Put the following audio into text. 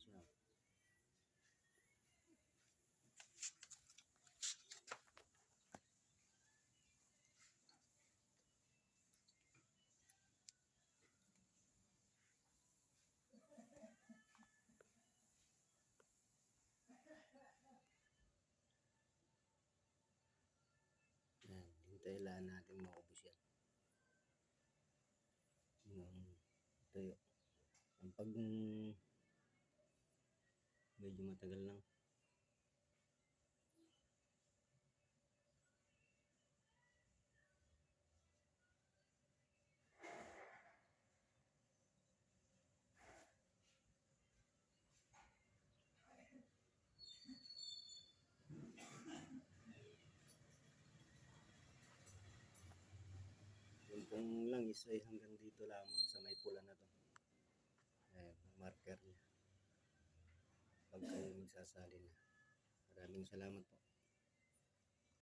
siya. Yan, hintayin lang natin maubos yan. Tuyo. Ang pag medyo matagal lang. Yung pong langis ay hanggang dito lamang sa may pula na to. Ayan, marker niya. Pag kayo magsasalin na. Maraming salamat po.